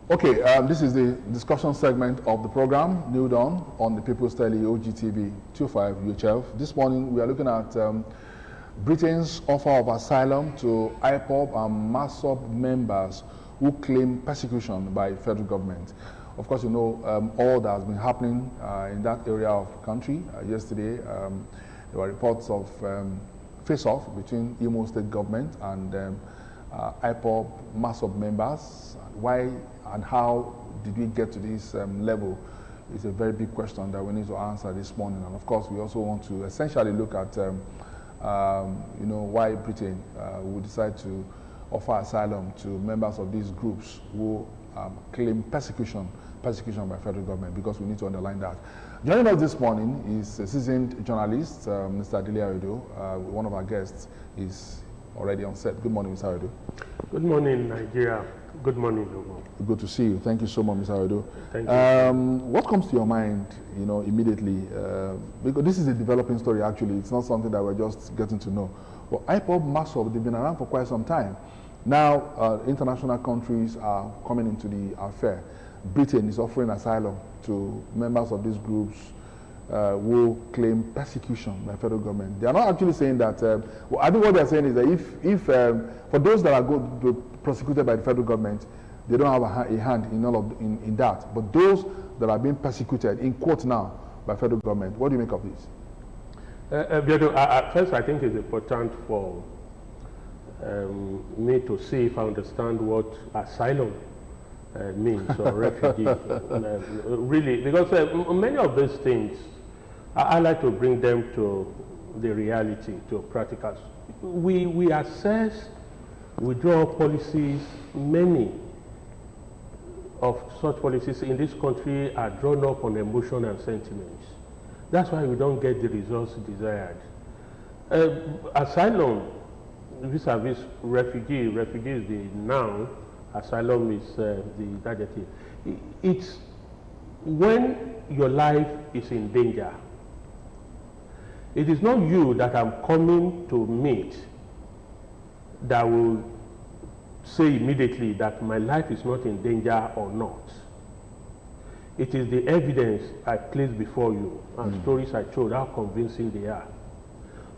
Okay, this is the discussion segment of the program, New Dawn, on the People's Daily OGTV 25 UHF. This morning we are looking at Britain's offer of asylum to IPOB and MASSOB members who claim persecution by federal government. Of course, you know all that has been happening in that area of the country. Yesterday, there were reports of face-off between Imo State government and IPOB MASSOB members. Why and how did we get to this level is a very big question that we need to answer this morning. And of course, we also want to essentially look at why Britain would decide to offer asylum to members of these groups who claim persecution by federal government, because we need to underline that. Joining us this morning is a seasoned journalist, Mr. Adele Ayodo. One of our guests is already on set. Good morning, Mr. Ayodo. Good morning, Nigeria. Good morning, Logo. Good to see you. Thank you so much, Mr. Ayodo. Thank you. What comes to your mind, immediately? Because this is a developing story, actually. It's not something that we're just getting to know. But IPOB, MASSOB, they've been around for quite some time. Now, international countries are coming into the affair. Britain is offering asylum to members of these groups who claim persecution by federal government. They are not actually saying that, I think what they're saying is that if for those that are prosecuted by the federal government, they don't have a hand in that. But those that are being persecuted, in quote now, by federal government, what do you make of this? First, I think it's important for me to see if I understand what asylum means, or refugee. Really, because many of these things, I like to bring them to the reality, to practicals. We assess, we draw policies. Many of such policies in this country are drawn up on emotion and sentiments. That's why we don't get the results desired. Asylum, vis-a-vis refugee is the noun, asylum is the adjective. It's when your life is in danger. It is not you that I'm coming to meet that will say immediately that my life is not in danger or not. It is the evidence I place before you and stories I told, how convincing they are.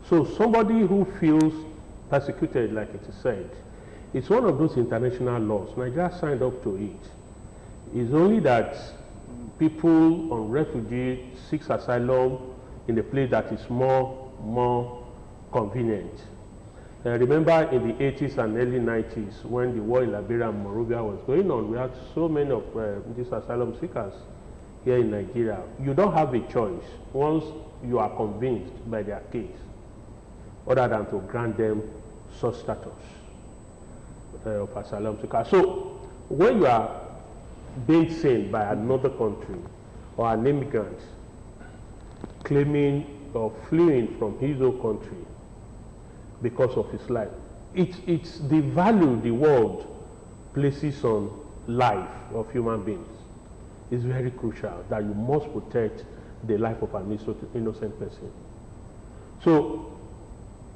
So somebody who feels persecuted, like it is said, it's one of those international laws. Nigeria signed up to it. It's only that people on refugee seek asylum in a place that is more convenient. Remember in the 80s and early 90s, when the war in Liberia and Monrovia was going on, we had so many of these asylum seekers here in Nigeria. You don't have a choice once you are convinced by their case, other than to grant them such status of asylum seeker. So when you are being seen by another country or an immigrant claiming or fleeing from his own country because of his life, it's the value the world places on life of human beings is very crucial, that you must protect the life of an innocent person. So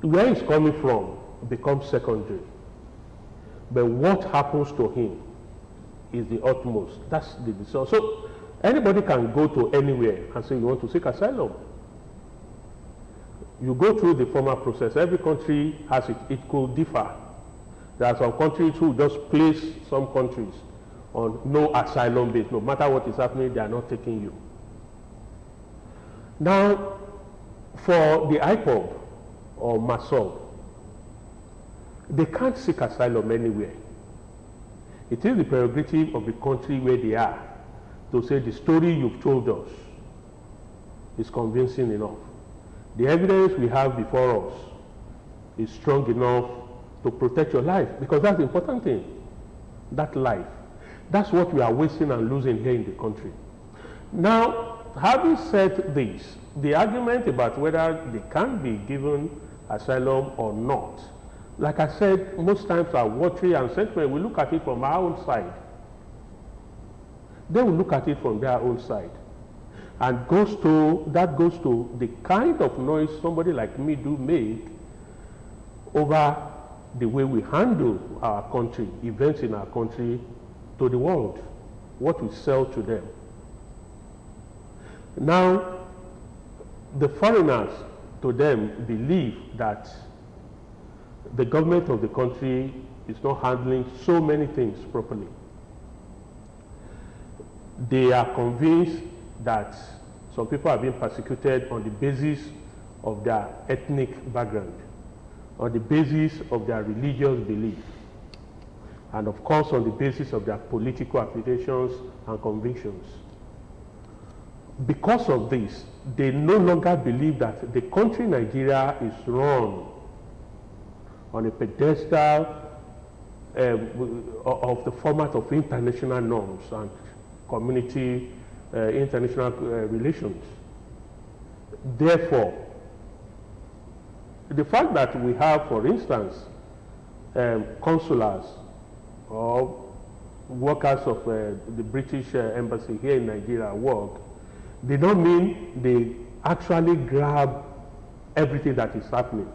where he's coming from becomes secondary. But what happens to him is the utmost. That's the decision. So anybody can go to anywhere and say you want to seek asylum. You go through the formal process. Every country has it. It could differ. There are some countries who just place some countries on no asylum base. No matter what is happening, they are not taking you. Now, for the IPOB or MASSOB, they can't seek asylum anywhere. It is the prerogative of the country where they are to say the story you've told us is convincing enough. The evidence we have before us is strong enough to protect your life, because that's the important thing, that life. That's what we are wasting and losing here in the country. Now, having said this, the argument about whether they can be given asylum or not, like I said, most times our watery and sentiment, we look at it from our own side. They will look at it from their own side. And that goes to the kind of noise somebody like me do make over the way we handle our country, events in our country, to the world. what we sell to them. Now, the foreigners to them believe that the government of the country is not handling so many things properly. They are convinced that some people are being persecuted on the basis of their ethnic background, on the basis of their religious belief, and of course on the basis of their political affiliations and convictions. Because of this, they no longer believe that the country Nigeria is run on a pedestal of the format of international norms and community international relations. Therefore, the fact that we have, for instance, consulars or workers of the British embassy here in Nigeria work, they don't mean they actually grab everything that is happening.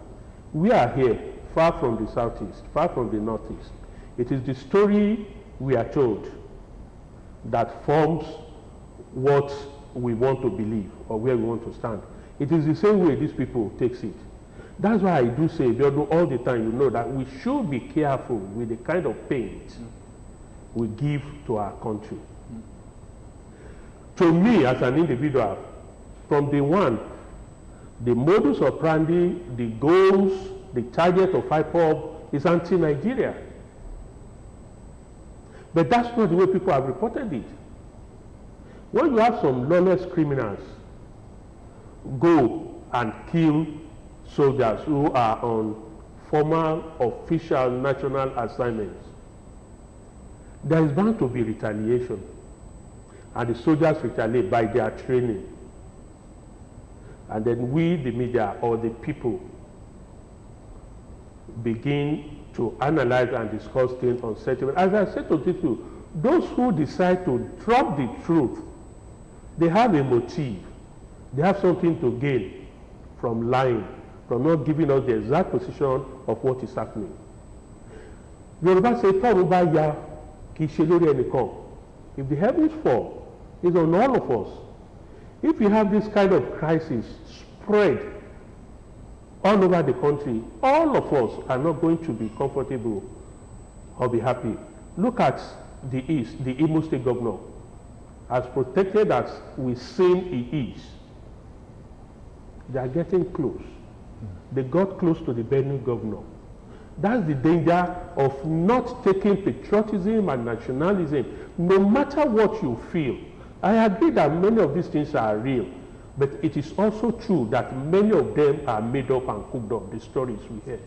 We are here, far from the southeast, far from the northeast. It is the story we are told that forms what we want to believe or where we want to stand. It is the same way these people takes it. That's why I do say, all the time, you know, that we should be careful with the kind of paint we give to our country. To me, as an individual, from day one, the modus operandi, the goals, the target of IPOB is anti-Nigeria. But that's not the way people have reported it. When you have some lawless criminals go and kill soldiers who are on formal official national assignments, there is bound to be retaliation. And the soldiers retaliate by their training. And then we, the media or the people, begin to analyze and discuss things on sentiment. As I said to people, those who decide to drop the truth, they have a motive. They have something to gain from lying, from not giving us the exact position of what is happening. Yoruba say, "Tọ́run bá ya, kì í ṣe lórí ẹnìkan." If the heavens fall, it's on all of us. If you have this kind of crisis spread all over the country, all of us are not going to be comfortable or be happy. Look at the East, the Imo State governor. As protected as we've seen he is, they are getting close. They got close to the Benue governor. That's the danger of not taking patriotism and nationalism, no matter what you feel. I agree that many of these things are real, but it is also true that many of them are made up and cooked up, the stories we hear.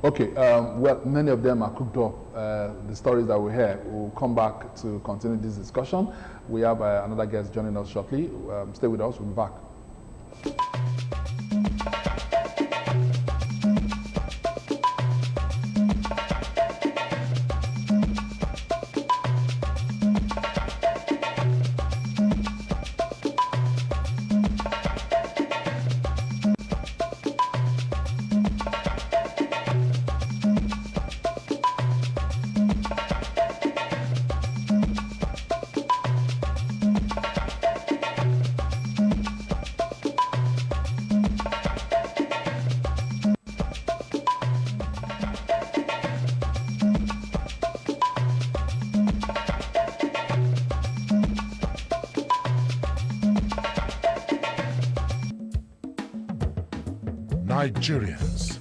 Okay, well, many of them are cooked up, the stories that we hear. We'll come back to continue this discussion. We have another guest joining us shortly. Stay with us, we'll be back. Nigerians,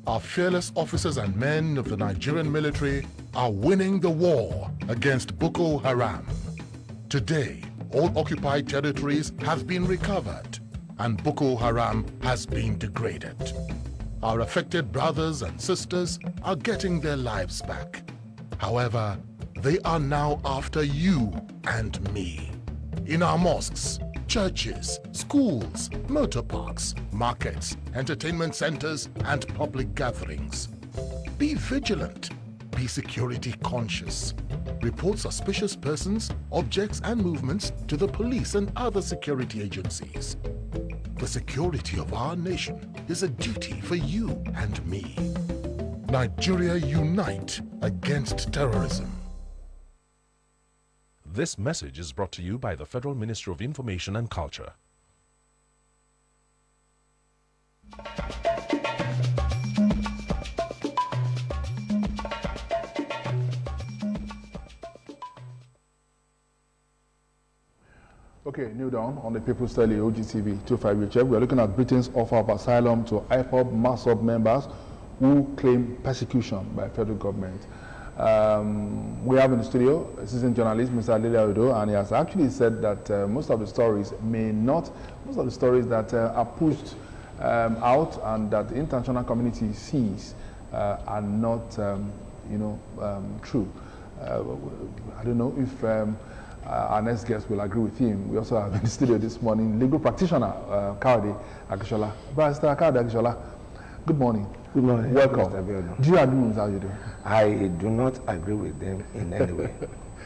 our fearless officers and men of the Nigerian military are winning the war against Boko Haram. Today, all occupied territories have been recovered and Boko Haram has been degraded. Our affected brothers and sisters are getting their lives back. However, they are now after you and me. In our mosques, churches, schools, motor parks, markets, entertainment centers, and public gatherings. Be vigilant. Be security conscious. Report suspicious persons, objects, and movements to the police and other security agencies. The security of our nation is a duty for you and me. Nigeria unite against terrorism. This message is brought to you by the Federal Ministry of Information and Culture. Okay, new dawn on the People's Daily OGTV 25 UHF. We are looking at Britain's offer of asylum to IPOB MASSOB members who claim persecution by federal government. We have in the studio a citizen journalist, Mr. Lila Udo, and he has actually said that most of the stories that are pushed out and that the international community sees are not, true. I don't know if our next guest will agree with him. We also have in the studio this morning legal practitioner Kayode Agishola. Barrister Kayode Agishola, good morning. Good morning. Welcome. Mr. Biodun. Do you agree with how you do? I do not agree with them in any way.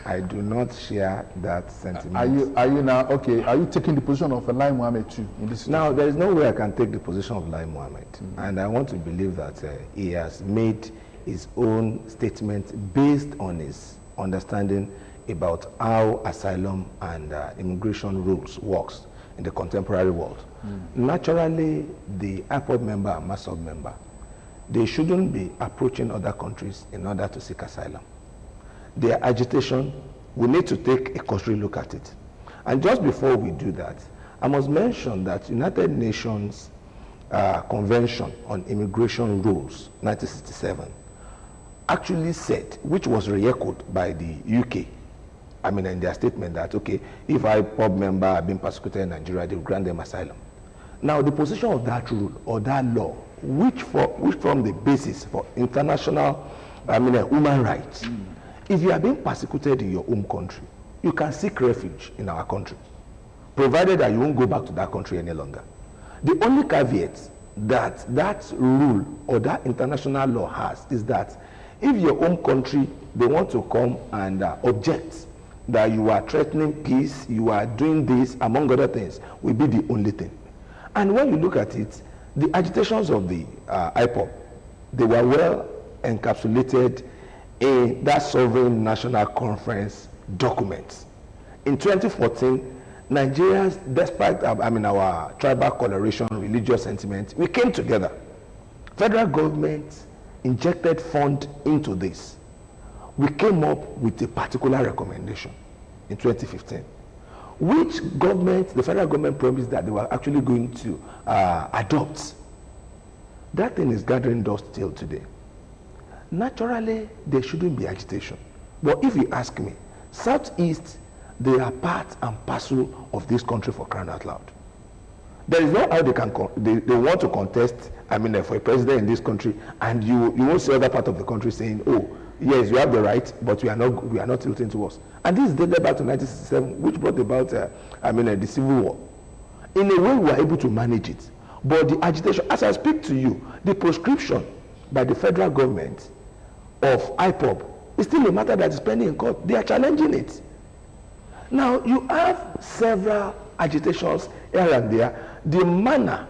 I do not share that sentiment. Are you now okay? Are you taking the position of Lai Mohammed too in this? Now, there is no way I can take the position of Lai Mohammed, and I want to believe that he has made his own statement based on his understanding about how asylum and immigration rules works in the contemporary world. Naturally, the IPOB member and MASSOB member, they shouldn't be approaching other countries in order to seek asylum. Their agitation, we need to take a cursory look at it. And just before we do that, I must mention that United Nations Convention on Immigration Rules, 1967, actually said, which was re-echoed by the UK, in their statement that, okay, if IPOB member have been persecuted in Nigeria, they will grant them asylum. Now, the position of that rule or that law, which form the basis for international, human rights. If you are being persecuted in your home country, you can seek refuge in our country, provided that you won't go back to that country any longer. The only caveat that rule or that international law has is that if your home country, they want to come and object that you are threatening peace, you are doing this, among other things, will be the only thing. And when you look at it, the agitations of the IPOB, they were well encapsulated in that Sovereign National Conference document. In 2014, Nigerians, despite our tribal coloration, religious sentiment, we came together. Federal government injected fund into this. We came up with a particular recommendation in 2015, which the federal government promised that they were actually going to adopt. That thing is gathering dust till today. Naturally, there shouldn't be agitation. But if you ask me, Southeast, they are part and parcel of this country, for crying out loud. There is no how they want to contest, for a president in this country, and you won't see other part of the country saying, oh, yes, you have the right, but we are not tilting to us. And this is dated back to 1967, which brought about, the Civil War. In a way, we were able to manage it. But the agitation, as I speak to you, the proscription by the federal government of IPOB is still a matter that is pending in court. They are challenging it. Now, you have several agitations here and there. The manner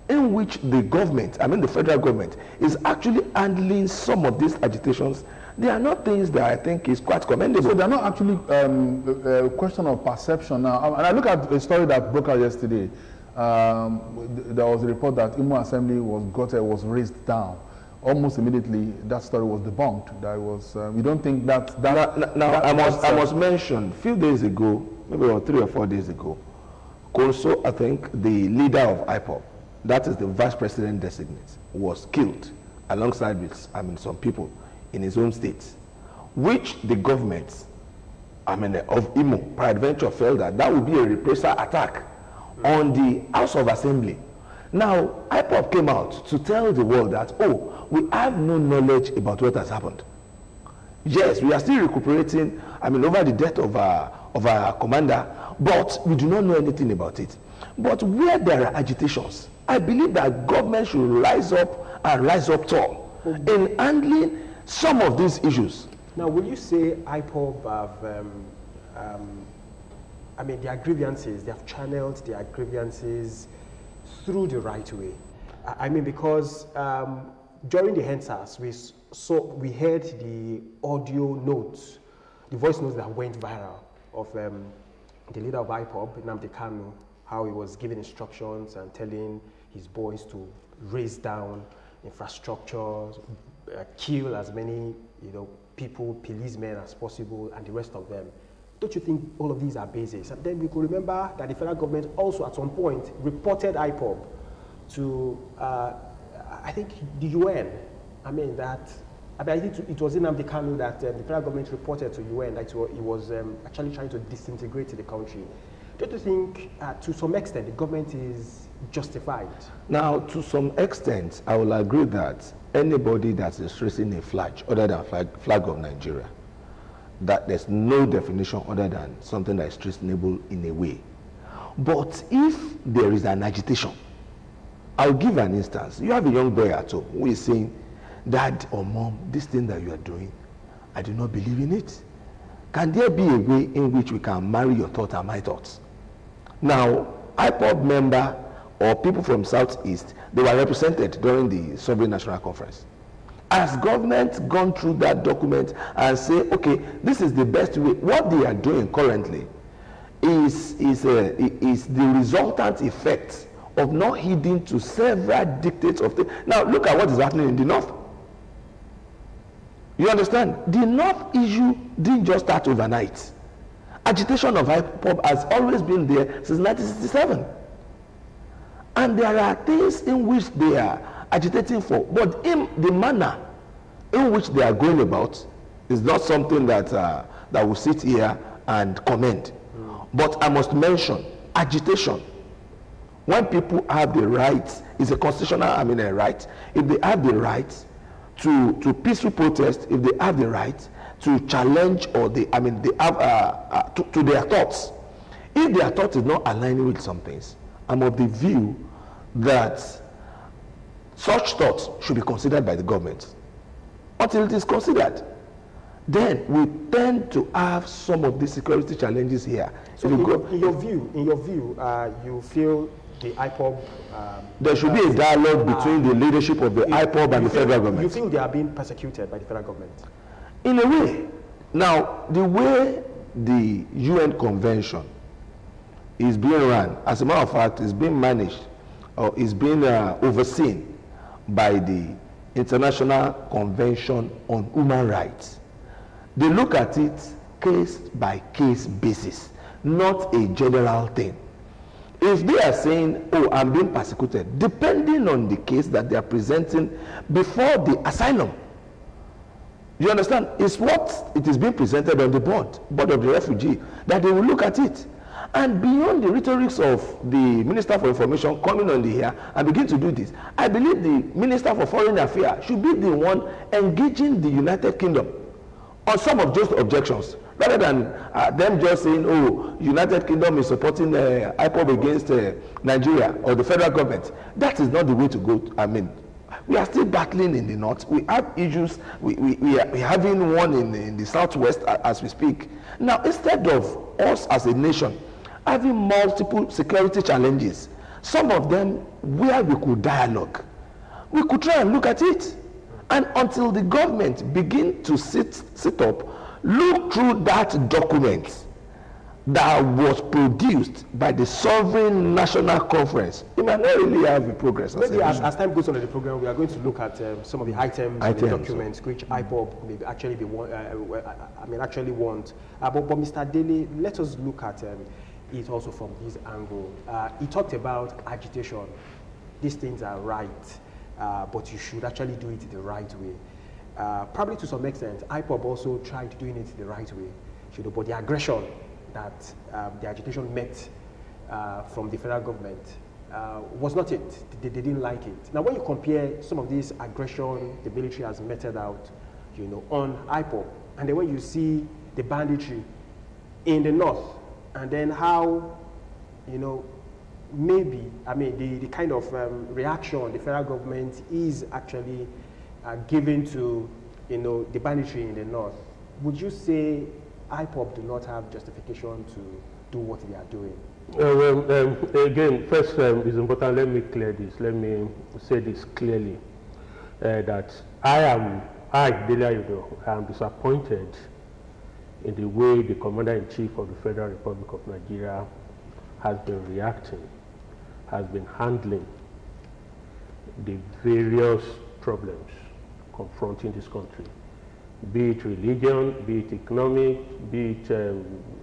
in which the government, the federal government, is actually handling some of these agitations, they are not things that I think is quite commendable. So they're not actually a question of perception now. And I look at a story that broke out yesterday. There was a report that Imo Assembly was raised down. Almost immediately, that story was debunked. That was you don't think that I must mention, a few days ago, maybe 3 or 4 days ago, Konso, I think the leader of IPOB, that is the vice president designate, was killed alongside with some people in his own state, which the government of Imo peradventure felt that would be a reprisal attack on the House of Assembly. Now, IPOB came out to tell the world that, oh, we have no knowledge about what has happened. Yes, we are still recuperating, over the death of our commander, but we do not know anything about it. But where there are agitations, I believe that government should rise up and rise up tall in handling some of these issues. Now, will you say IPOB have, their grievances, they have channeled their grievances through the right way? Because during the HENSAS, we heard the audio notes, the voice notes that went viral of the leader of IPOB, Nnamdi Kanu, how he was giving instructions and telling his boys to raise down infrastructure, kill as many people, policemen as possible, and the rest of them. Don't you think all of these are basics? And then we could remember that the federal government also at some point reported IPOB to, I think, the UN. I think it was in Nnamdi Kanu that the federal government reported to UN that it was actually trying to disintegrate the country. Don't you think, to some extent, the government is justified? Now, to some extent, I will agree that anybody that is tracing a flag other than flag of Nigeria, that there's no definition other than something that is traceable in a way. But if there is an agitation, I'll give an instance. You have a young boy at home who is saying, Dad or Mom, this thing that you are doing, I do not believe in it. Can there be a way in which we can marry your thoughts and my thoughts? Now, IPOB member or people from Southeast, they were represented during the Sovereign National Conference. Has government gone through that document and say, okay, this is the best way? What they are doing currently is the resultant effect of not heeding to several dictates of things. Now, look at what is happening in the North. You understand? The North issue didn't just start overnight. Agitation of IPOB has always been there since 1967. And there are things in which they are agitating for, but in the manner in which they are going about is not something that that will sit here and comment. But I must mention agitation. When people have the right, it's a constitutional a right. If they have the right to peaceful protest, if they have the right to challenge or they have to their thoughts, if their thought is not aligning with some things, I'm of the view that such thoughts should be considered by the government. Until it is considered, then we tend to have some of the security challenges here. So in your view, you feel the IPOB... there should be a dialogue between the leadership of the IPOB and the federal government. You feel they are being persecuted by the federal government? In a way. Now, the way the UN Convention is being run, as a matter of fact, is being managed or is being overseen by the International Convention on Human Rights. They look at it case by case basis, not a general thing. If they are saying, oh, I'm being persecuted, depending on the case that they are presenting before the asylum, you understand, it's what it is being presented on the board of the refugee, that they will look at it. And beyond the rhetorics of the Minister for Information coming on the here and begin to do this, I believe the Minister for Foreign Affairs should be the one engaging the United Kingdom on some of those objections, rather than them just saying, oh, United Kingdom is supporting IPOB against Nigeria or the federal government. That is not the way to go. I mean, we are still battling in the north. We have issues. We are having one in the southwest as we speak. Now, instead of us as a nation having multiple security challenges, some of them where we could dialogue, we could try and look at it. And until the government begin to sit up, look through that document that was produced by the Sovereign National Conference, you might not really have a progress. Maybe as time goes on in the program, we are going to look at some of the items in the documents which IPOB may actually be actually want. But Mr. Daly, let us look at it also from this angle. He talked about agitation. These things are right, but you should actually do it the right way. Probably to some extent, IPOB also tried doing it the right way. But the aggression that the agitation met from the federal government was not it. They didn't like it. Now, when you compare some of this aggression the military has meted out, on IPOB, and then when you see the banditry in the north, and then how, maybe, the kind of reaction the federal government is actually giving to, the banditry in the north, would you say IPOB do not have justification to do what they are doing? Again, first, it's important, let me clear this. Let me say this clearly, that I, Dele Ayodo, am disappointed in the way the Commander-in-Chief of the Federal Republic of Nigeria has been reacting, has been handling the various problems confronting this country, be it religion, be it economic, be it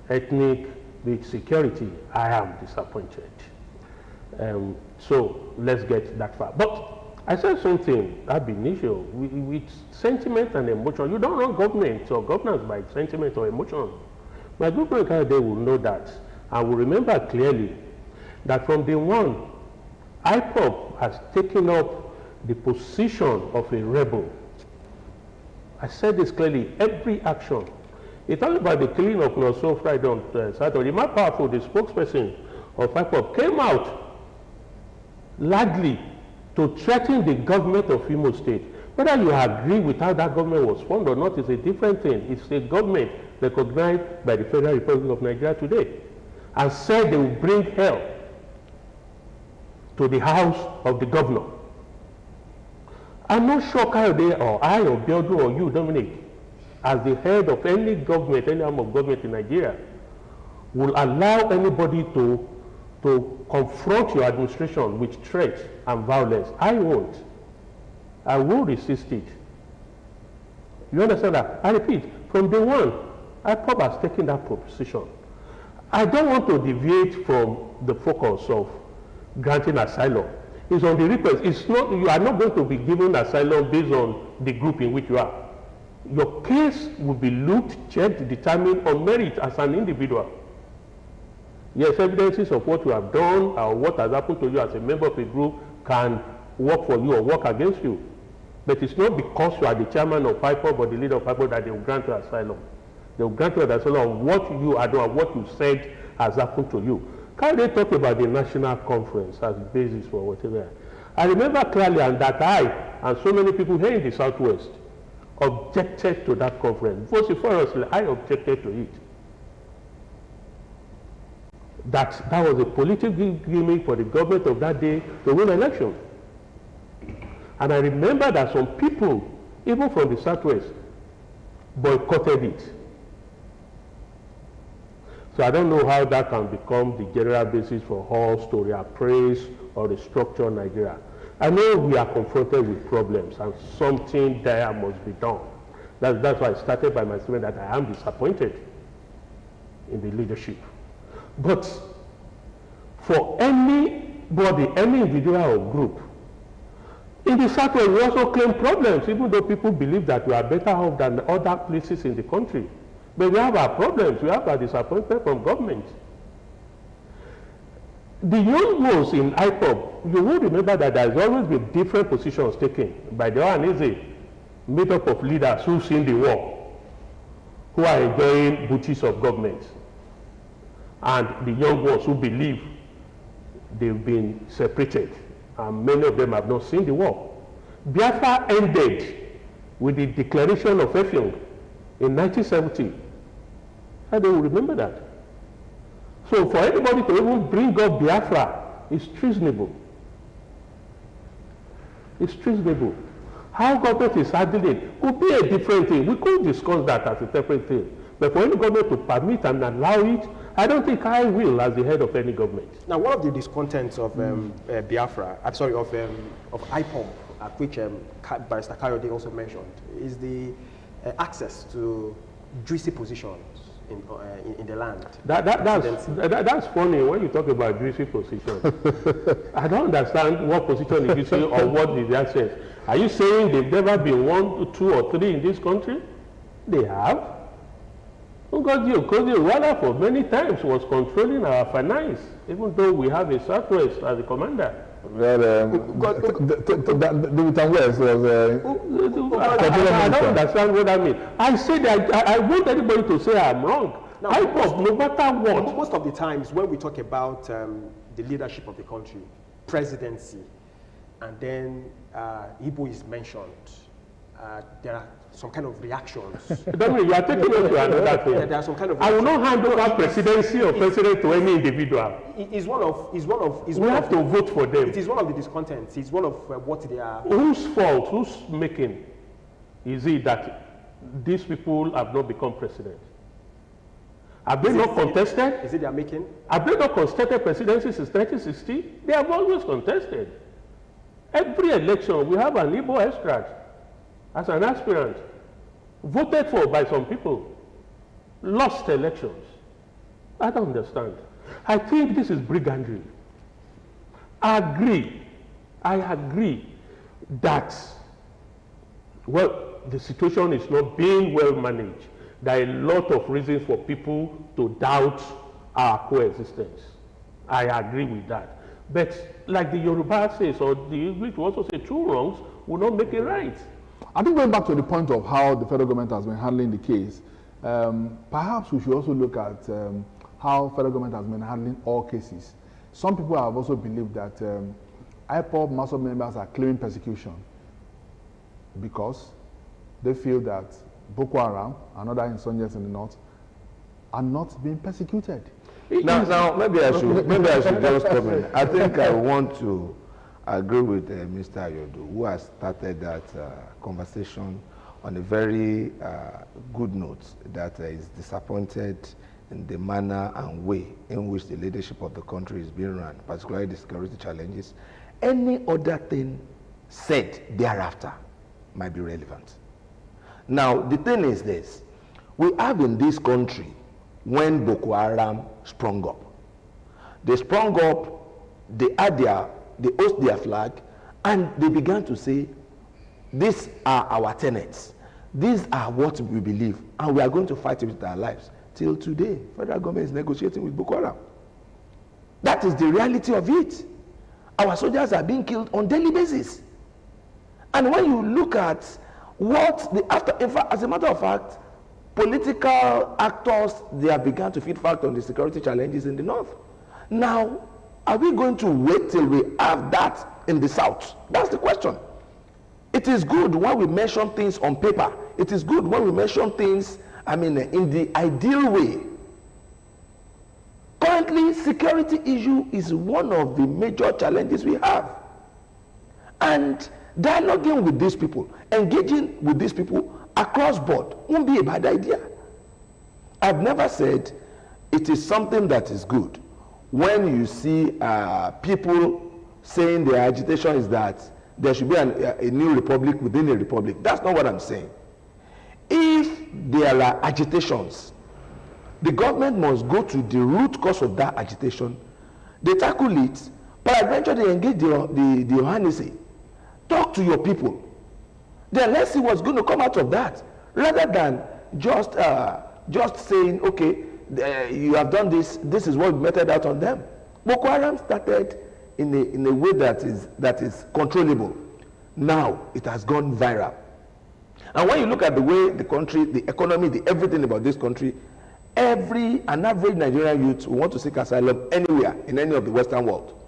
ethnic, be it security. I am disappointed. So let's get that far. But I said something ab initio with sentiment and emotion. You don't run government or governance by sentiment or emotion. My government candidate will know that and will remember clearly that from day one, IPOB has taken up the position of a rebel. I said this clearly, every action. He talked about the killing of MASSOB Friday on Saturday. My powerful, the spokesperson of IPOB, came out largely to threaten the government of Imo State. Whether you agree with how that government was formed or not is a different thing. It's a government recognized by the Federal Republic of Nigeria today, and said they will bring hell to the house of the governor. I'm not sure Kayode or I or Biodun or you, Dominic, as the head of any government, any arm of government in Nigeria, will allow anybody to confront your administration with threats and violence. I won't. I will resist it. You understand that? I repeat, from day one, IPOB has taken that position. I don't want to deviate from the focus of granting asylum. It's on the request. It's not, you are not going to be given asylum based on the group in which you are. Your case will be looked, checked, determined on merit as an individual. Yes, evidences of what you have done or what has happened to you as a member of a group can work for you or work against you. But it's not because you are the chairman of IPOB or the leader of IPOB that they will grant you asylum. They will grant you asylum on what you are doing, what you said has happened to you. Can they talk about the national conference as basis for whatever? I remember clearly and that I and so many people here in the Southwest objected to that conference. Vociferously, I objected to it. That was a political gimmick for the government of that day to win an election. And I remember that some people, even from the Southwest, boycotted it. So I don't know how that can become the general basis for us to reappraise or restructure Nigeria. I know we are confronted with problems and something there must be done. That's why I started by my statement that I am disappointed in the leadership. But for anybody, any individual or group, in the Southwest we also claim problems, even though people believe that we are better off than other places in the country. But we have our problems, we have our disappointment from government. The young ones in IPOB, you will remember that there has always been different positions taken by the Ohanese, made up of leaders who've seen the war, who are enjoying booties of government, and the young ones who believe they've been separated, and many of them have not seen the war. Biafra ended with the declaration of Effiong in 1970. And they will remember that. So for anybody to even bring up Biafra is treasonable. It's treasonable. How government is handling it could be a different thing. We could discuss that as a separate thing. But for any government to permit and allow it, I don't think I will as the head of any government. Now, one of the discontents of Biafra, I'm sorry, of IPOB, which Barrister Kayode also mentioned, is the access to juicy positions in the land. That's funny when you talk about juicy positions. I don't understand what position is juicy or what is the access. Are you saying they've never been 1, 2, or 3 in this country? They have. Because Rwanda for many times was controlling our finance, even though we have a Southwest as a commander. Well, I don't understand what I mean. I say that I want anybody to say I'm wrong. Now, no matter what. Most of the times when we talk about the leadership of the country, presidency, and then Igbo is mentioned, there are some kind of reactions. Dominic, you are taking us to another thing. There are some kind of. I will not hand over presidency or president to any individual. We have to vote for them. It is one of the discontents. It's one of what they are. Whose fault? Who's making? Is it that these people have not become president? Have they not contested? Is it they are making? Have they not contested presidency since 1960? They have always contested. Every election, we have an Igbo extract as an aspirant, voted for by some people, lost elections. I don't understand. I think this is brigandry. I agree that, well, the situation is not being well managed. There are a lot of reasons for people to doubt our coexistence. I agree with that. But like the Yoruba says, or the English will also say, two wrongs will not make it right. I think going back to the point of how the federal government has been handling the case, perhaps we should also look at how federal government has been handling all cases. Some people have also believed that IPOB MASSOB members are claiming persecution because they feel that Boko Haram and other insurgents in the north are not being persecuted. Now maybe I should just comment. I think I want to agree with Mr. Ayodo, who has started that conversation on a very good note, that is disappointed in the manner and way in which the leadership of the country is being run, particularly the security challenges. Any other thing said thereafter might be relevant. Now, the thing is this. We have in this country, when Boko Haram sprung up, they sprung up, they host their flag, and they began to say, these are our tenets. These are what we believe, and we are going to fight it with our lives. Till today, federal government is negotiating with Boko Haram. That is the reality of it. Our soldiers are being killed on a daily basis. And when you look at what in fact, as a matter of fact, political actors, they have begun to feed fact on the security challenges in the north. Now, are we going to wait till we have that in the south? That's the question. It is good when we mention things on paper. It is good when we mention things, in the ideal way. Currently, security issue is one of the major challenges we have. And dialoguing with these people, engaging with these people across board won't be a bad idea. I've never said it is something that is good when you see people saying their agitation is that there should be a new republic within a republic. That's not what I'm saying. If there are agitations, the government must go to the root cause of that agitation. They tackle it, but eventually they engage the Ohanese. Talk to your people. Then let's see what's going to come out of that, rather than just saying, okay, you have done this. This is what we meted out on them. Boko Haram started in a way that is controllable. Now it has gone viral. And when you look at the way the country, the economy, everything about this country, an average Nigerian youth will want to seek asylum anywhere in any of the Western world.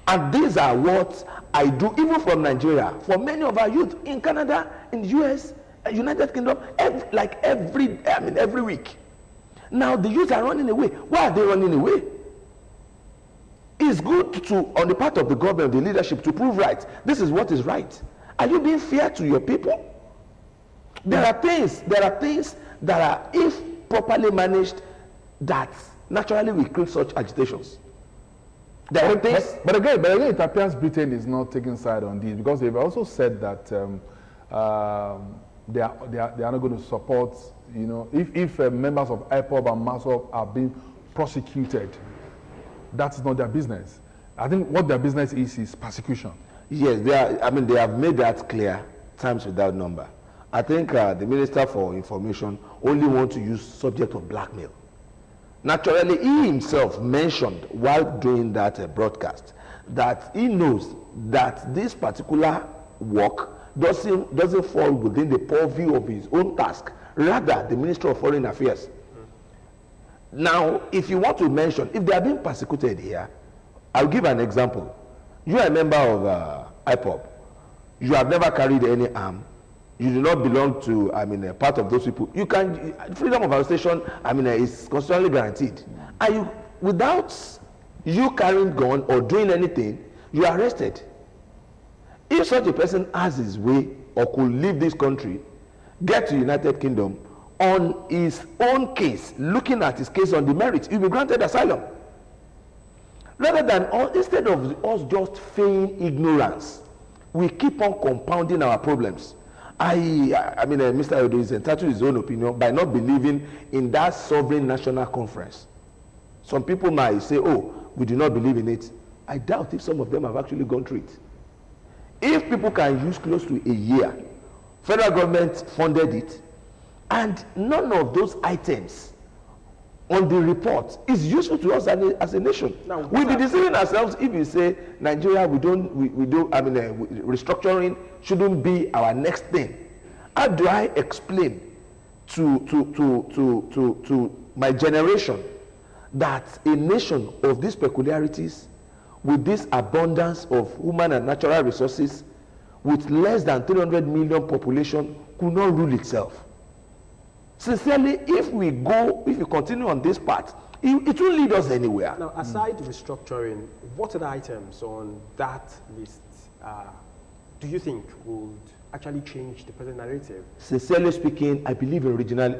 And these are what I do, even from Nigeria, for many of our youth in Canada, in the US, United Kingdom, every week. Now the youth are running away. Why are they running away? It's good to, on the part of the government, the leadership, to prove right. This is what is right. Are you being fair to your people? There are things that are, if properly managed, that naturally will create such agitations. But again, it appears Britain is not taking side on this, because they've also said that they are not going to support, if members of IPOB and MASSOB are being prosecuted, that's not their business. I think what their business is persecution. Yes, they have made that clear times without number. I think the Minister for Information only wants to use subject of blackmail. Naturally, he himself mentioned while doing that broadcast that he knows that this particular work doesn't fall within the purview of his own task, rather the Minister of Foreign Affairs. Now, if you want to mention, if they are being persecuted here, I'll give an example. You are a member of IPOB. You have never carried any arm. You do not belong to, a part of those people. You can, freedom of association, is constitutionally guaranteed. And without you carrying gun or doing anything, you are arrested. If such a person has his way or could leave this country, get to United Kingdom on his own case, looking at his case on the merits, he'll be granted asylum. Rather than instead of us just feigning ignorance, we keep on compounding our problems. I mean, Mr. Odo is entitled to his own opinion by not believing in that sovereign national conference. Some people might say, oh, we do not believe in it. I doubt if some of them have actually gone through it. If people can use close to a year, federal government funded it, and none of those items on the report is useful to us as a nation. Now, we'll be deceiving ourselves if we say Nigeria, restructuring shouldn't be our next thing. How do I explain to my generation that a nation of these peculiarities, with this abundance of human and natural resources, with less than 300 million population, could not rule itself? Sincerely, if we continue on this path, it won't lead us anywhere. Now, aside restructuring, what are the items on that list do you think would actually change the present narrative? Sincerely speaking, I believe in regional,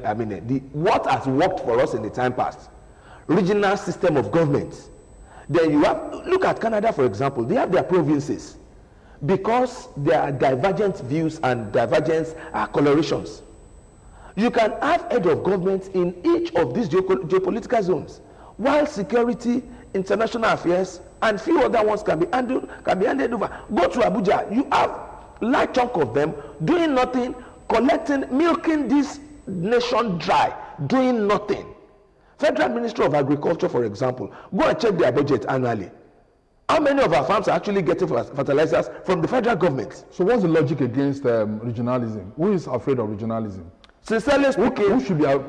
what has worked for us in the time past, regional system of government. Then you have, look at Canada, for example, they have their provinces. Because there are divergent views and divergent colorations, you can have head of government in each of these geopolitical zones, while security, international affairs, and few other ones can be handed over. Go to Abuja, you have large chunk of them doing nothing, milking this nation dry, doing nothing. Federal Ministry of Agriculture, for example, go and check their budget annually. How many of our farms are actually getting fertilizers from the federal government? So what's the logic against regionalism? Who is afraid of regionalism? Sincerely speaking,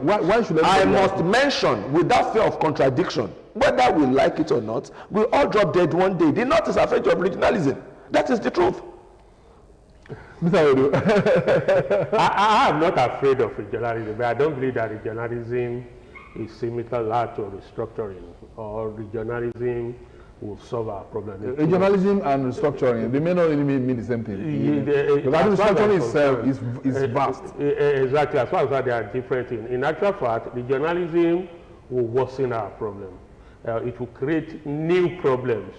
why should I must mention, without fear of contradiction, whether we like it or not, we all drop dead one day. The North is afraid of regionalism. That is the truth. Mr. Odo. I am not afraid of regionalism, but I don't believe that regionalism is similar to restructuring, or regionalism will solve our problem. Regionalism and restructuring, they may not really mean the same thing. Because restructuring itself is vast. Exactly, as far as they are different. In actual fact, regionalism will worsen our problem. It will create new problems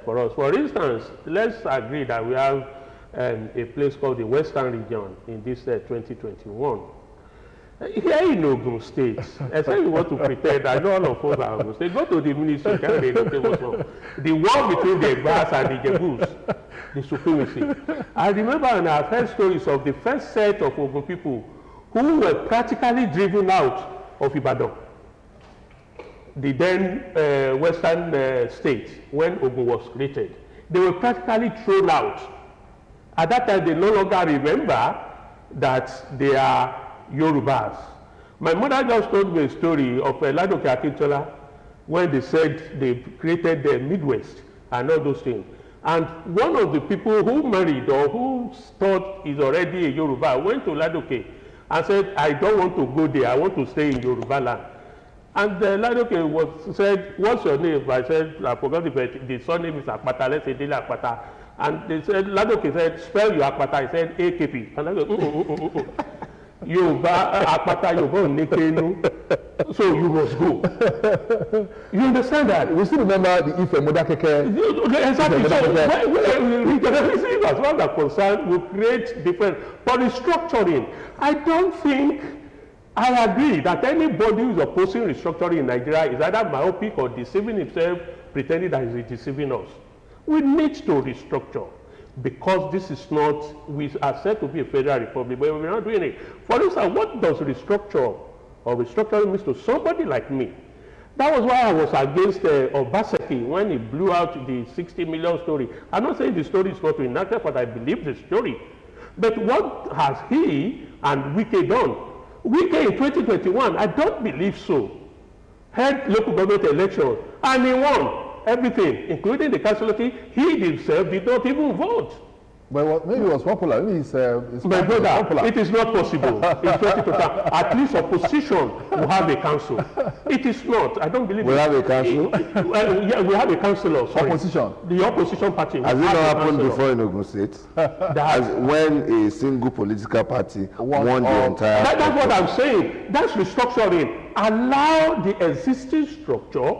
for us. For instance, let's agree that we have a place called the Western Region in this 2021. Here in Ogun State, I say we want to pretend, I know all of us are Ogun State, go to the ministry, the war between the Egbas and the Jebus, the supremacy. I remember, and I've heard stories of the first set of Ogun people who were practically driven out of Ibadan, the then Western state, when Ogun was created. They were practically thrown out. At that time, they no longer remember that they are Yorubas. My mother just told me a story of Ladoke Akintola when they said they created the Midwest and all those things. And one of the people who married or who thought is already a Yoruba went to Ladoke and said, I don't want to go there, I want to stay in Yoruba land. And Ladoke said, what's your name? I said, I forgot the surname is Akpata, let's say Dele Akpata. And they said, Ladoke said, spell your Akpata. He said, AKP. And I go, Yoruba, Akpata, Yoruba, Nekenu. So you must go. You understand that? We still remember the Ife Modakeke. Exactly. So regionalism, as far as I'm concerned, will create different. But restructuring, I don't think, I agree that anybody who is opposing restructuring in Nigeria is either myopic or deceiving himself, pretending that he's deceiving us. We need to restructure. Because this is not, we are said to be a federal republic, but we're not doing it. For instance, what does restructure or restructuring mean to somebody like me? That was why I was against Obaseki when he blew out the 60 million story. I'm not saying the story is not inaccurate, but I believe the story. But what has he and Wike done? Wike in 2021, I don't believe so. Held local government elections, and he won everything, including the casualty. He himself did not even vote. But maybe it was popular. Maybe it's My brother, popular. it is not possible in 2020. At least opposition will have a council. It is not. I don't believe We it. have a council? Yeah, we have a councillor. Sorry. Opposition. The opposition party. Has it will not have a happened councillor. before in Ogun State? That- As when a single political party won the entire... That's what I'm saying. That's restructuring. Allow the existing structure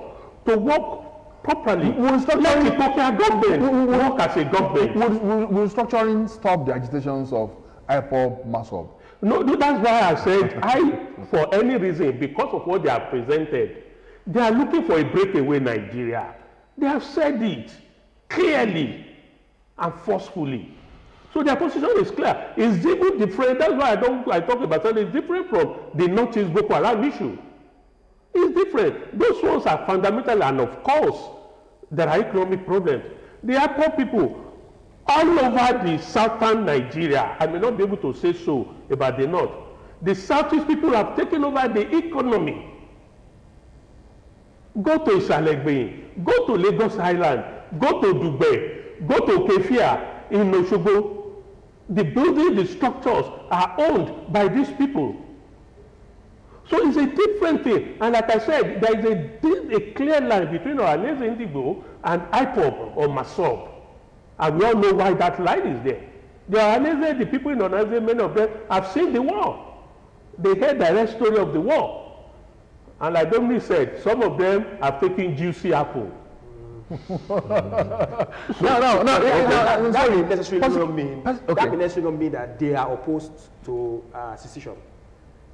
to work properly. Let the local government work as a government. Will restructuring stop the agitations of IPOB, MASSOB? No, that's why I said for any reason, because of what they have presented, they are looking for a breakaway Nigeria. They have said it clearly and forcefully. So their position is clear. It's even different. That's why I talk about it. It's different from the Northeast Boko Haram issue. It's different. Those ones are fundamental, and of course, there are economic problems. The poor people all over the southern Nigeria, I may not be able to say so about the north, the southeast people have taken over the economy. Go to Isalegbe, go to Lagos Island, go to Dubai, go to Kefia in Osogbo. The building, the structures are owned by these people. So it's a different thing. And like I said, there is a clear line between Ohaneze Ndigbo and IPOB or MASSOB. And we all know why that line is there. The Ohaneze, the people in Ohaneze, many of them have seen the war. They heard the direct story of the war. And like Dominic said, some of them have taken juicy apple. That necessarily don't mean that they are opposed to secession.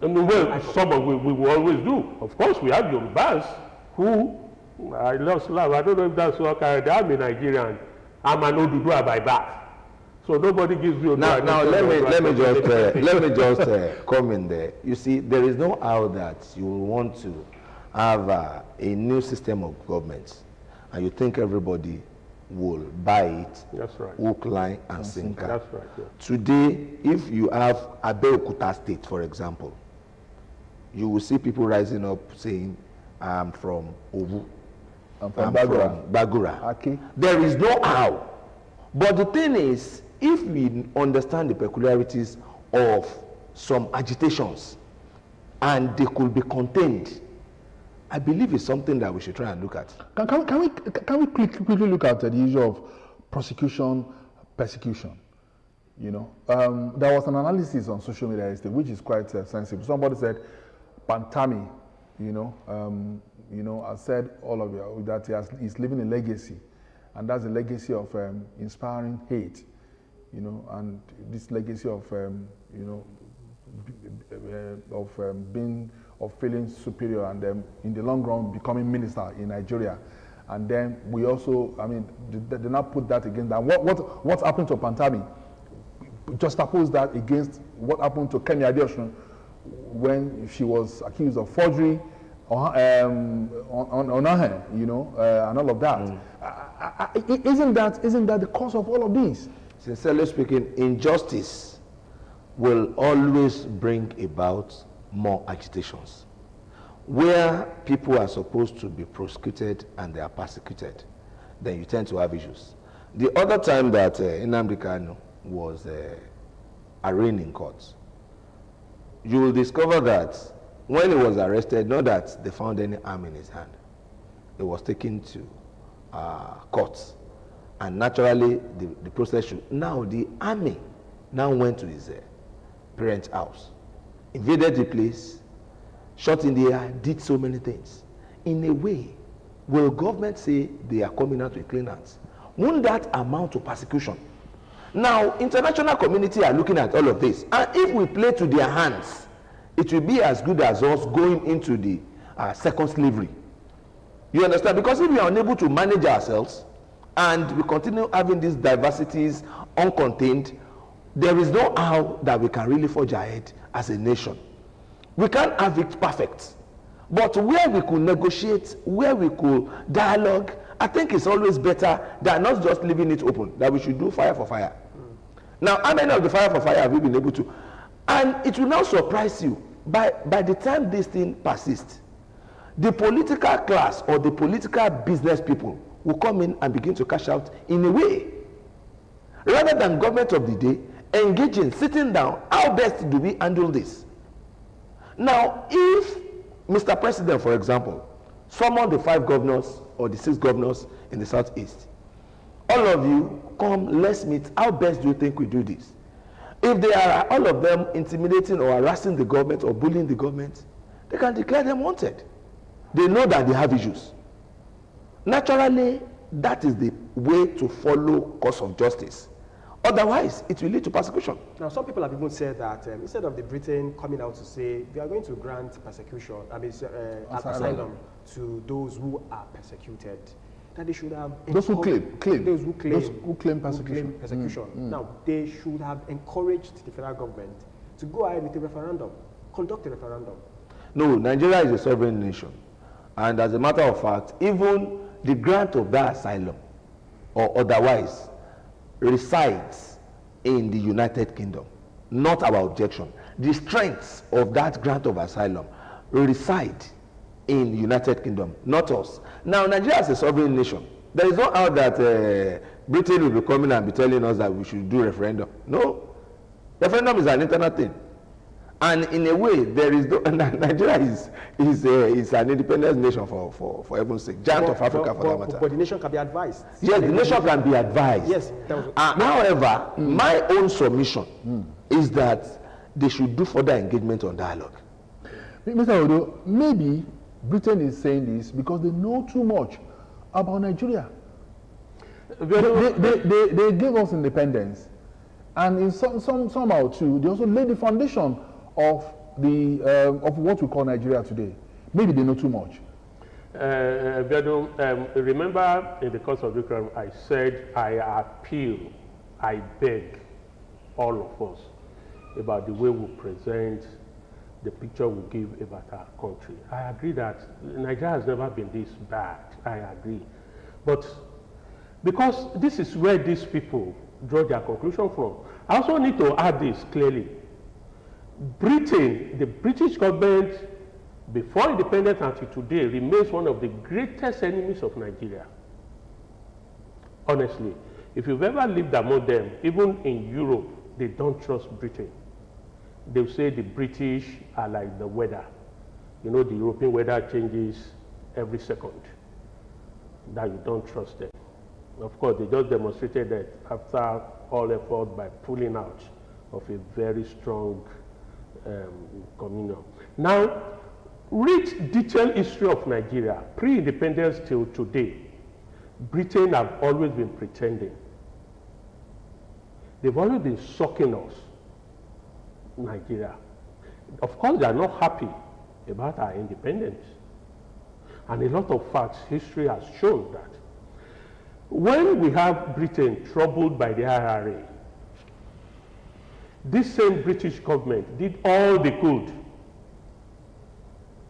Well, some of we will always do. Of course, we have Yorubas who, I lost love. I don't know if that's what they are Nigerian. I'm an Oduduwa by birth. So nobody gives you Now let me just come in there. You see, there is no how that you will want to have a new system of government, and you think everybody will buy it. That's right. Hook, line, and sinker. That's right. Yeah. Today, if you have Abeokuta State, for example, you will see people rising up saying, "I'm from Ovu. I'm from Bagura. Okay. There is no how. But the thing is, if we understand the peculiarities of some agitations and they could be contained, I believe it's something that we should try and look at. Can we quickly look at the issue of prosecution, persecution? You know, there was an analysis on social media yesterday, which is quite sensitive. Somebody said, Pantami, has said all of you that he's leaving a legacy, and that's a legacy of inspiring hate, and this legacy of feeling superior, and in the long run becoming minister in Nigeria. And then we also, they now put that against that. What happened to Pantami? Just oppose that against what happened to Kemi Adeosun when she was accused of forgery on her, and all of that. Isn't that the cause of all of this? Sincerely speaking, injustice will always bring about more agitations. Where people are supposed to be prosecuted and they are persecuted, then you tend to have issues. The other time that Nnamdi Kanu was arraigned in court, you will discover that when he was arrested, not that they found any arm in his hand. He was taken to court, and naturally the process should. Now the army now went to his parents' house, invaded the place, shot in the air, did so many things. In a way, will government say they are coming out with clean hands? Won't that amount to persecution? Now, international community are looking at all of this, and if we play to their hands, it will be as good as us going into the second slavery. You understand? Because if we are unable to manage ourselves and we continue having these diversities uncontained, there is no how that we can really forge ahead as a nation. We can't have it perfect, but where we could negotiate, where we could dialogue, I think it's always better than not just leaving it open, that we should do fire for fire. Now, how many of the fire for fire have we been able to? And it will now surprise you, by the time this thing persists, the political class or the political business people will come in and begin to cash out in a way. rather than government of the day engaging, sitting down, how best do we handle this? Now, if Mr. President, for example, summon the 5 governors or the 6 governors in the Southeast, all of you come, let's meet, how best do you think we do this? If they are all of them intimidating or harassing the government or bullying the government, they can declare them wanted. They know that they have issues. Naturally, that is the way to follow course of justice. Otherwise, it will lead to persecution. Now, some people have even said that instead of the Britain coming out to say we are going to grant persecution, asylum to those who are persecuted, that they should have those who claim persecution. Now, they should have encouraged the federal government to go ahead with a referendum, conduct a referendum. No, Nigeria is a sovereign nation, and as a matter of fact, even the grant of that asylum or otherwise resides in the United Kingdom, not our objection. The strengths of that grant of asylum reside in the United Kingdom, not us. Now, Nigeria is a sovereign nation. There is no how that Britain will be coming and be telling us that we should do referendum. No, referendum is an internal thing. And in a way, there is no, Nigeria is an independent nation for heaven's sake, giant of Africa for that matter. But the nation can be advised. Yes, the nation can be advised. Yes. However, my own submission is that they should do further engagement on dialogue. Mr. Odo, maybe Britain is saying this because they know too much about Nigeria. They gave us independence, and in somehow too, they also laid the foundation of what we call Nigeria today. Maybe they know too much. Remember in the course of the program, I said I appeal, I beg all of us about the way we present the picture we give about our country. I agree that Nigeria has never been this bad. I agree. But because this is where these people draw their conclusion from, I also need to add this clearly. Britain, the British government, before independence until today, remains one of the greatest enemies of Nigeria. Honestly, if you've ever lived among them, even in Europe, they don't trust Britain. They'll say the British are like the weather. You know, the European weather changes every second, that you don't trust them. Of course, they just demonstrated that after all effort by pulling out of a very strong communion. Now, read detailed history of Nigeria, pre-independence till today. Britain have always been pretending. They've always been sucking us, Nigeria. Of course, they are not happy about our independence. And a lot of facts, history has shown that. When we have Britain troubled by the IRA, this same British government did all they could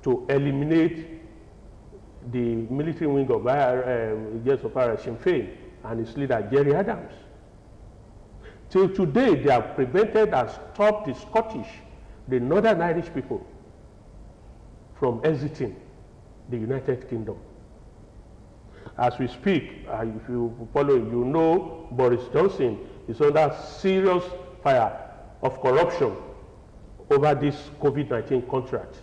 to eliminate the military wing of Sinn Féin and its leader, Jerry Adams. Till today, they have prevented and stopped the Scottish, the Northern Irish people, from exiting the United Kingdom. As we speak, if you follow, you know Boris Johnson is under serious fire of corruption over this COVID-19 contract.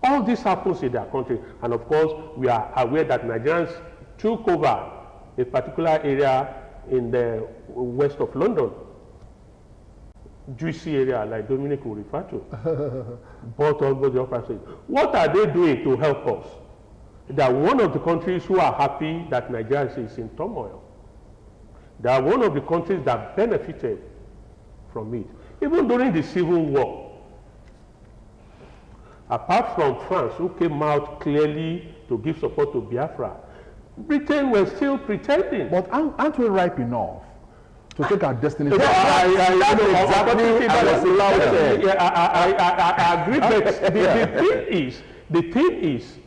All this happens in their country, and of course, we are aware that Nigerians took over a particular area in the west of London, juicy area like Dominic will refer to, bought almost the upper stage. What are they doing to help us? They are one of the countries who are happy that Nigeria is in turmoil. They are one of the countries that benefited from it. Even during the Civil War, apart from France, who came out clearly to give support to Biafra, Britain was still pretending. But aren't we ripe enough to take our destiny? I agree, but the thing is,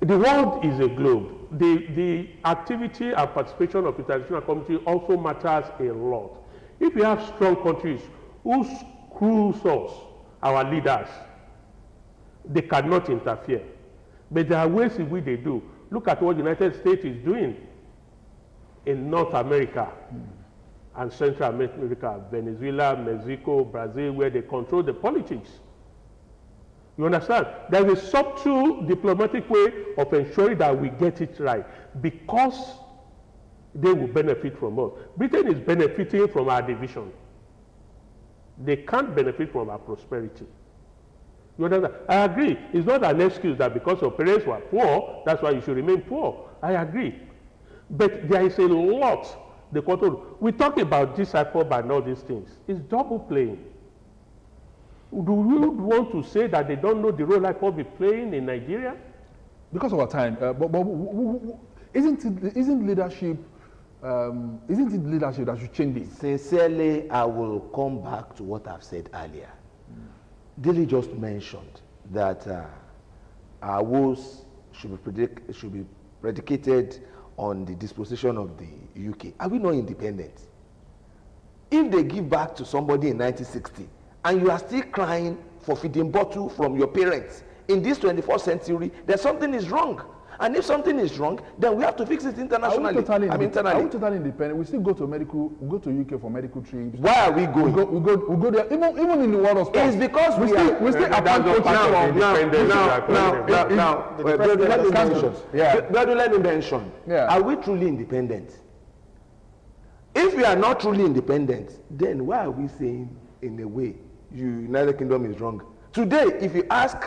the world is a globe. The activity and participation of the international community also matters a lot. If we have strong countries who screws us, our leaders, they cannot interfere. But there are ways in which they do. Look at what the United States is doing in North America. and Central America, Venezuela, Mexico, Brazil, where they control the politics. You understand? There is a subtle diplomatic way of ensuring that we get it right because they will benefit from us. Britain is benefiting from our division. They can't benefit from our prosperity. You understand? I agree. It's not an excuse that because your parents were poor, that's why you should remain poor. I agree. But there is a lot they control. We talk about this IPOB and all these things. It's double playing. Do you want to say that they don't know the role IPOB is playing in Nigeria? Because of our time, isn't leadership that should change this? Sincerely, I will come back to what I've said earlier. Dilly just mentioned that our woes should be predicated on the disposition of the UK. Are we not independent? If they give back to somebody in 1960 and you are still crying for feeding bottle from your parents in this 21st century, then something is wrong. And if something is wrong, then we have to fix it internationally. Internally. Are we totally independent? We still go to UK for medical trips. Why are we going? We go there. Even in the world of sports. It's because we still appoint coaches let me mention. Are we truly independent? If we are not truly independent, then why are we saying, in a way, United Kingdom is wrong? Today, if you ask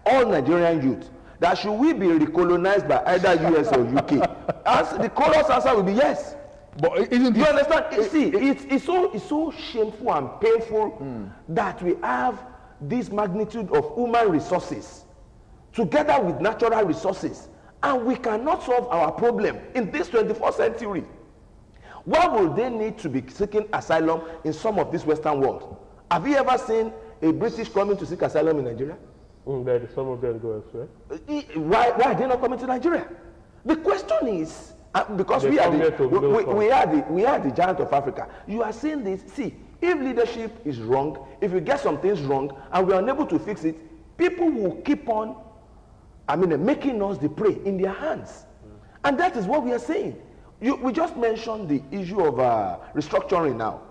all Nigerian youth, that should we be recolonized by either US or UK? The chorus answer will be yes. But isn't you understand? It's so shameful and painful that we have this magnitude of human resources together with natural resources, and we cannot solve our problem in this 21st century. Why will they need to be seeking asylum in some of this Western world? Have you ever seen a British coming to seek asylum in Nigeria? Some of them go elsewhere. Why are they not coming to Nigeria? The question is, because we are the giant of Africa. You are saying this. See, if leadership is wrong, if you get some things wrong and we are unable to fix it, people will keep on, making us the prey in their hands. And that is what we are saying. We just mentioned the issue of restructuring now.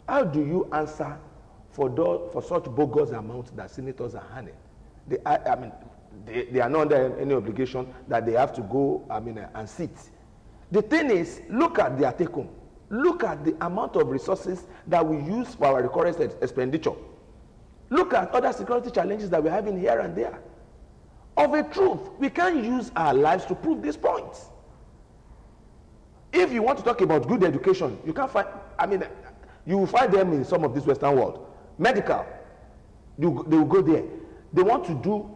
How do you answer for such bogus amounts that senators are handing? They are not under any obligation that they have to go and sit. The thing is, look at their take home. Look at the amount of resources that we use for our recurrent expenditure. Look at other security challenges that we're having here and there. Of a truth, we can't use our lives to prove these points. If you want to talk about good education, you can't find, you will find them in some of this Western world. Medical, they will go there. They want to do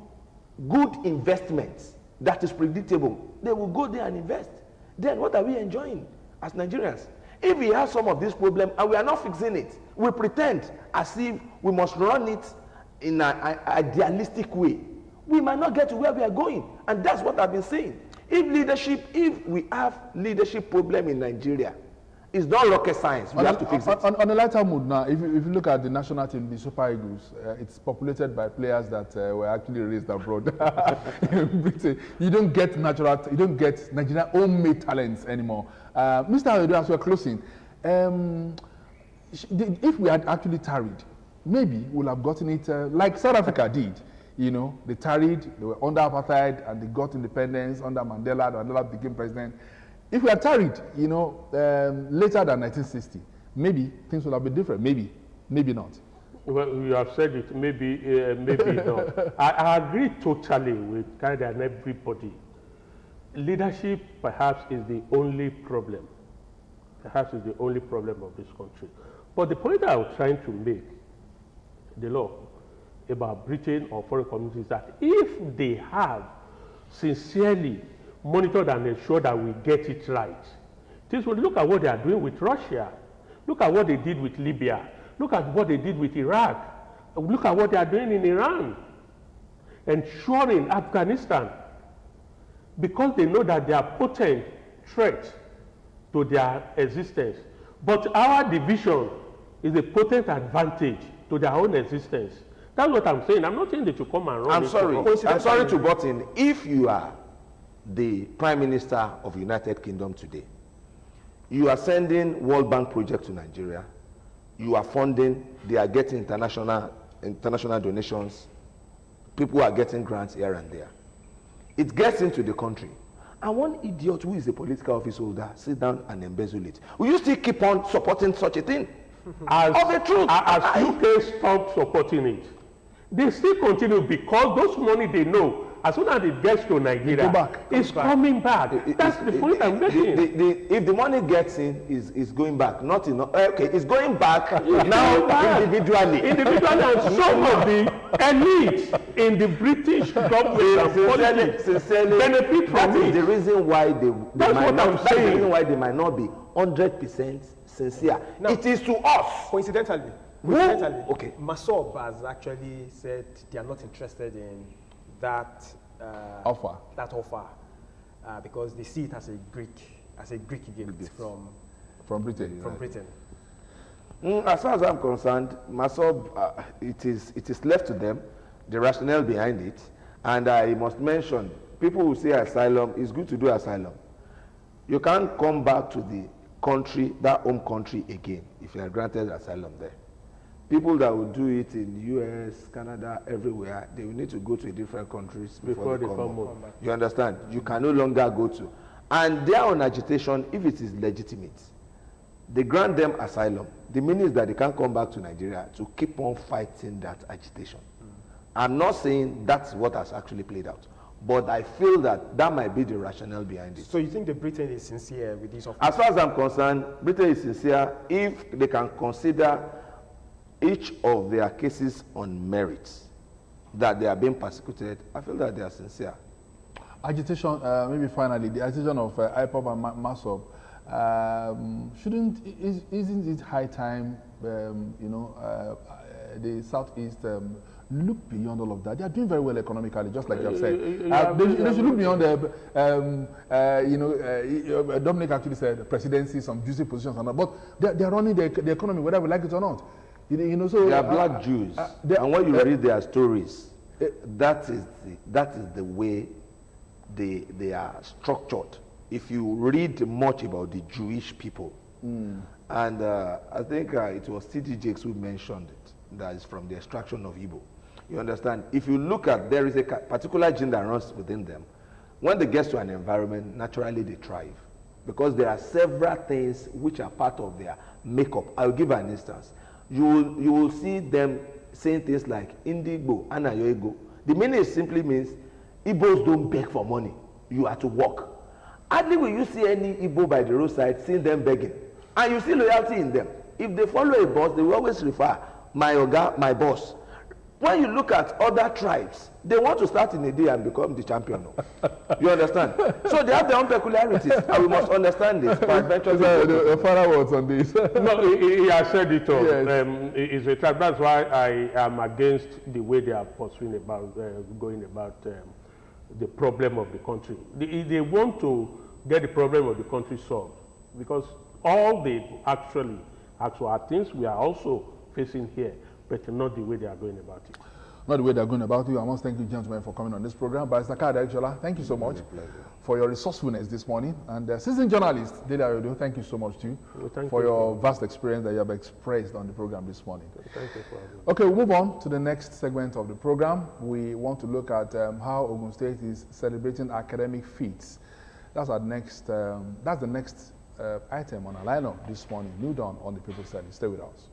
good investments that is predictable. They will go there and invest. Then what are we enjoying as Nigerians? If we have some of this problem and we are not fixing it, we pretend as if we must run it in an idealistic way. We might not get to where we are going. And that's what I've been saying. If we have leadership problem in Nigeria, it's not rocket science. We have to fix it. On a lighter mood now, if you look at the national team, the Super Eagles, it's populated by players that were actually raised abroad. In Britain, you don't get Nigerian homemade talents anymore. Mr. Ayodo, as we're closing, if we had actually tarried, maybe we'll have gotten it like South Africa did. They tarried, they were under apartheid, and they got independence under Mandela. Mandela became president. If we had tarried, later than 1960, maybe things would have been different. Maybe not. Well, you have said it. Maybe not. I agree totally with kind of everybody. Leadership, perhaps, is the only problem. Perhaps is the only problem of this country. But the point I was trying to make, the law about Britain or foreign communities, that if they have sincerely monitored and ensured that we get it right, this will look at what they are doing with Russia. Look at what they did with Libya. Look at what they did with Iraq. Look at what they are doing in Iran. Ensuring Afghanistan. Because they know that they are potent threat to their existence. But our division is a potent advantage to their own existence. That's what I'm saying. I'm not saying that you come and run. I'm sorry to butt in. If you are the Prime Minister of the United Kingdom today, You are sending World Bank projects to Nigeria. You are funding, they are getting international donations. People are getting grants here and there. It gets into the country. And one idiot who is a political office holder sit down and embezzle it. Will you still keep on supporting such a thing? As, of the truth. As UK stopped supporting it, they still continue because those money they know, as soon as it gets to Nigeria, it's coming back. That's the point I'm making. If the money gets in, is going back. Not in, okay, it's going back now individually. Individually, and some of the elites in the British government and politics benefit from that it. is the reason why they might not be 100% sincere. Now, it is to us. Coincidentally, okay. MASSOB has actually said they are not interested in that offer. Because they see it as a Greek gift from Britain. From Britain. As far as I'm concerned, MASSOB, it is left to them, the rationale behind it, and I must mention, people who say asylum, it's good to do asylum. You can't come back to the country, that home country again, if you are granted asylum there. People that will do it in US, Canada, everywhere, they will need to go to different countries before they come home. You understand? You can no longer go to. And their own agitation, if it is legitimate, they grant them asylum. The meaning is that they can't come back to Nigeria to keep on fighting that agitation. I'm not saying that's what has actually played out, but I feel that that might be the rationale behind it. So you think that Britain is sincere with this offer? As far as I'm concerned, Britain is sincere if they can consider each of their cases on merits, that they are being persecuted. I feel that they are sincere. Agitation, maybe finally, the agitation of IPOB and MASSOB, isn't it high time, the Southeast look beyond all of that? They are doing very well economically, just like you have said. They should look beyond Dominic actually said presidency, some juicy positions, and all, but they are running the economy, whether we like it or not. So they are black Jews, and when you read their stories, that is the way they are structured. If you read much about the Jewish people, and I think it was T.D. Jakes who mentioned it, that is from the extraction of Igbo. You understand? If you look at, there is a particular gene that runs within them. When they get to an environment, naturally they thrive, because there are several things which are part of their makeup. I'll give an instance. You will see them saying things like Indigbo, Anayoego. The meaning simply means Igbos don't beg for money. You are to work. Hardly will you see any Igbo by the roadside seeing them begging. And you see loyalty in them. If they follow a boss, they will always refer, my oga, my boss. When you look at other tribes, they want to start in a day and become the champion. You understand? So they have their own peculiarities, and we must understand this. The father words on this. No, he has said it all. Yes. It's a tribe. That's why I am against the way they are pursuing about going about the problem of the country. They want to get the problem of the country solved, because all they actually are things we are also facing here, but not the way they are going about it. Not the way they're going about it. I must thank you, gentlemen, for coming on this program. Barrister Kayode Adejola, thank you so much for your resourcefulness this morning. And seasoned journalist, Dele Ayodo, thank you so much too for your vast experience that you have expressed on the program this morning. Thank you for having me. Okay, we'll move on to the next segment of the program. We want to look at how Ogun State is celebrating academic feats. That's our next. That's the next item on our lineup this morning. New Dawn on the People's Study. Stay with us.